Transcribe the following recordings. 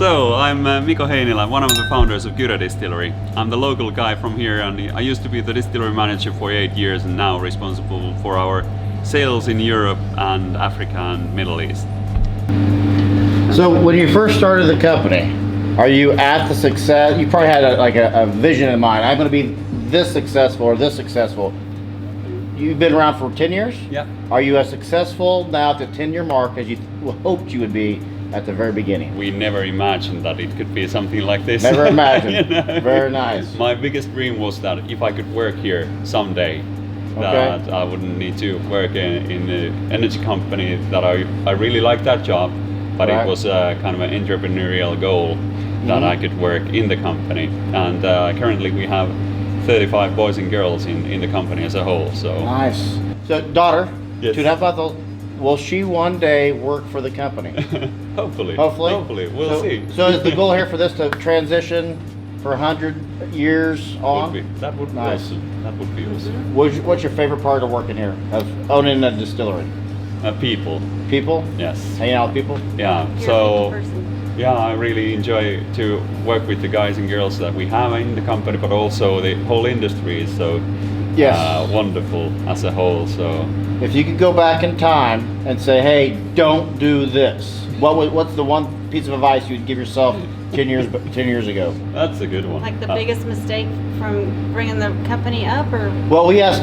So, I'm Miko, one of the founders of Kyro Distillery. I'm the local guy from here, and I used to be the distillery manager for 8 years and now responsible for our sales in Europe and Africa and Middle East. So when you first started the company, are you at the success? You probably had a vision in mind. I'm going to be this successful or this successful. You've been around for 10 years? Yeah. Are you as successful now at the 10-year mark as you hoped you would be at the very beginning? We never imagined that it could be something like this. Never imagined. You know? Very nice. My biggest dream was that if I could work here someday, that I wouldn't need to work in an energy company. That I really liked that job, but it was kind of an entrepreneurial goal that I could work in the company. And currently we have 35 boys and girls in the company as a whole. So nice. So daughter, yes. 2.5 months, will she one day work for the company? Hopefully. We'll see. So is the goal here for this to transition for 100 years on? That would be nice. awesome. That would be awesome. What's your favorite part of working here, of owning a distillery? People. People? Yes. Hanging out with people? Yeah. So. Yeah, I really enjoy to work with the guys and girls that we have in the company, but also the whole industry is so wonderful as a whole. So, if you could go back in time and say, "Hey, don't do this," what's the one piece of advice you'd give yourself 10 years ago? That's a good one. Like the biggest mistake from bringing the company up, or? Well, we asked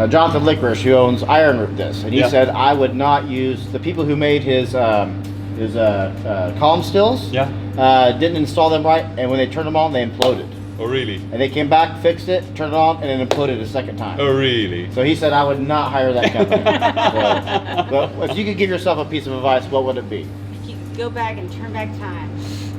Jonathan Licorice, who owns Iron Root, this, and he said I would not use the people who made his column stills. Yeah. Didn't install them right, and when they turned them on, they imploded. Oh, really? And they came back, fixed it, turned it on, and then imploded a second time. Oh, really? So he said I would not hire that company. But if you could give yourself a piece of advice, what would it be? If you could go back and turn back time.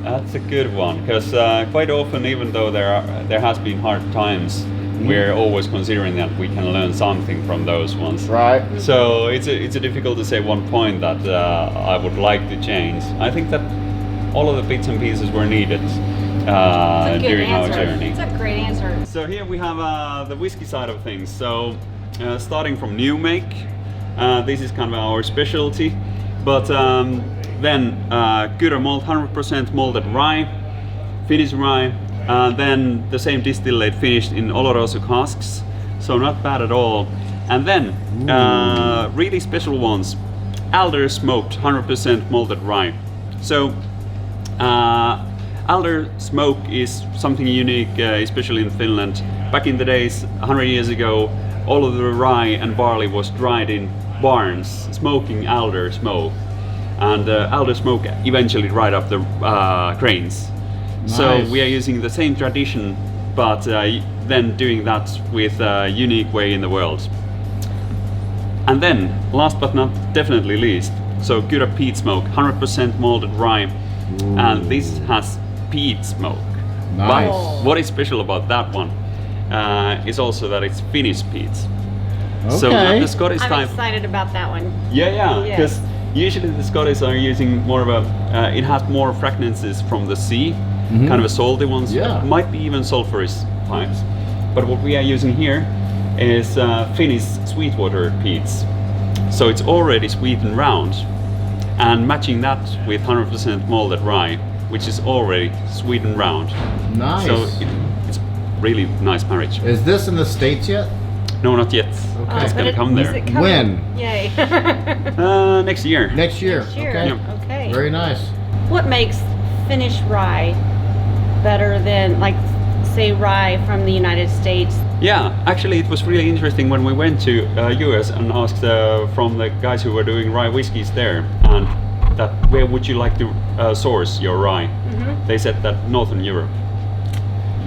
That's a good one, because quite often, even though there has been hard times, we're always considering that we can learn something from those ones. Right. So it's difficult to say one point that I would like to change. I think that all of the bits and pieces were needed during our journey. It's a great answer. So here we have the whiskey side of things. So starting from new make, this is kind of our specialty. But then Kyrö malt, 100% malted rye, Finnish rye. Then the same distillate finished in Oloroso casks, so not bad at all. And then really special ones, Alder smoked 100% malted rye. So Alder smoke is something unique, especially in Finland. Back in the days, 100 years ago, all of the rye and barley was dried in barns, smoking alder smoke. And alder smoke eventually dried up the grains. Nice. So we are using the same tradition, but then doing that with a unique way in the world. And then, last but not definitely least, so Kyrö peat smoke, 100% malted rye, and this has peat smoke. Nice. But what is special about that one is also that it's Finnish peats. Okay. So not the Scottish I'm type. excited about that one. Yeah, because usually the Scottish are using more of a, it has more fragrances from the sea, kind of a salty ones, might be even sulfurous types. But what we are using here is Finnish sweetwater peats. So it's already sweet and round, and matching that with 100% malted rye, which is already sweet and round. Nice. So it's really nice marriage. Is this in the States yet? No, not yet. Okay. It's gonna come there. When? Yay. Next year. Next year. Next year. Okay. Yeah. Okay. Very nice. What makes Finnish rye better than, like, say, rye from the United States? Yeah, actually it was really interesting when we went to US and asked from the guys who were doing rye whiskies there, and that where would you like to source your rye? They said that Northern Europe.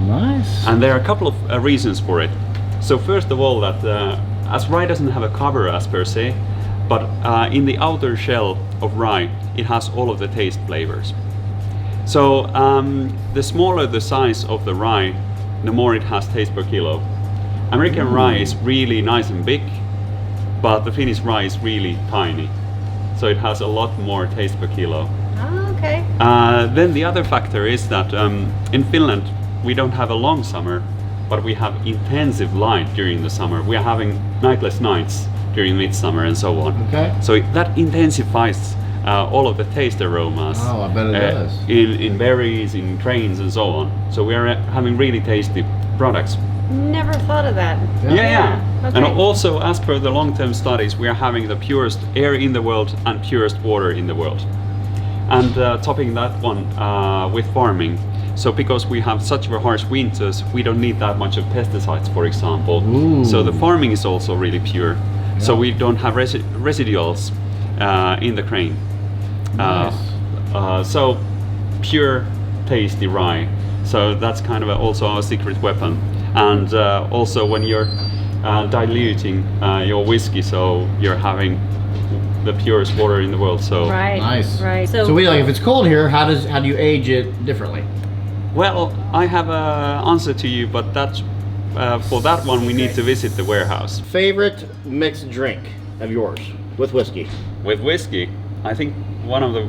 Nice. And there are a couple of reasons for it. So first of all, that as rye doesn't have a cover as per se, but in the outer shell of rye it has all of the taste flavors. So the smaller the size of the rye, the more it has taste per kilo. American rye is really nice and big, but the Finnish rye is really tiny. So it has a lot more taste per kilo. Oh, okay. Then the other factor is that in Finland we don't have a long summer, but we have intensive light during the summer. We are having nightless nights during midsummer and so on. Okay. So that intensifies all of the taste aromas. Oh, I bet it does. In berries, in grains, and so on. So we are having really tasty products. Never thought of that. Yeah. Okay. And also, as per the long-term studies, we are having the purest air in the world and purest water in the world. And topping that one with farming. So because we have such harsh winters, we don't need that much of pesticides, for example. Ooh. So the farming is also really pure. So we don't have residuals in the grain. Nice. So pure, tasty rye. So that's kind of also our secret weapon. And also when you're diluting your whiskey, so you're having the purest water in the world. So Right. Nice. Right. So we like, if it's cold here, how do you age it differently? well, I have an answer to you, but that's for that one we need to visit the warehouse. Favorite mixed drink of yours with whiskey? With whiskey, I think one of the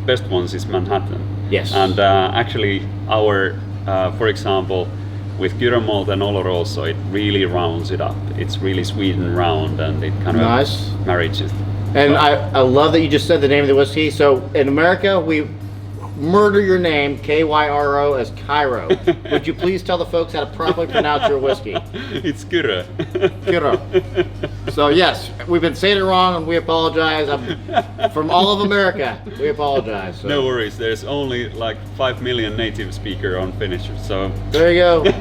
best ones is Manhattan. Yes. And actually, our, for example, with Kyrö malt and Oloroso, it really rounds it up. It's really sweet and round, and it kind of Nice. marriages. And I love that you just said the name of the whiskey. So in America, we murder your name, Kyro, as Kyro. Would you please tell the folks how to properly pronounce your whiskey? It's Kyrö. Kyrö. So yes, we've been saying it wrong, and we apologize. From all of America, we apologize. So. No worries. There's only like 5 million native speaker on Finnish, so There you go.